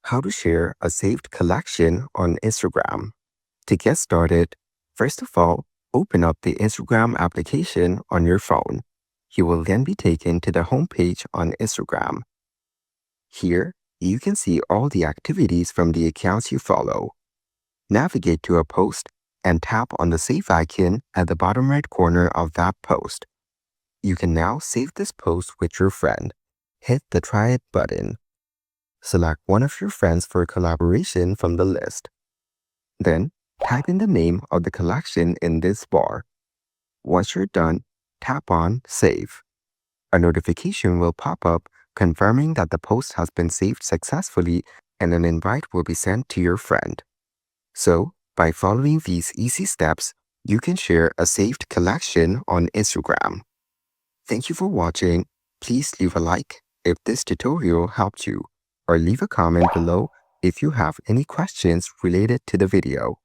How to share a saved collection on Instagram. To get started, first of all, open up the Instagram application on your phone. You will then be taken to the homepage on Instagram. Here, you can see all the activities from the accounts you follow. Navigate to a post and tap on the save icon at the bottom right corner of that post. You can now save this post with your friend. Hit the Try It button. Select one of your friends for collaboration from the list. Then, type in the name of the collection in this bar. Once you're done, tap on Save. A notification will pop up confirming that the post has been saved successfully, and an invite will be sent to your friend. So, by following these easy steps, you can share a saved collection on Instagram. Thank you for watching. Please leave a like if this tutorial helped you, or leave a comment below if you have any questions related to the video.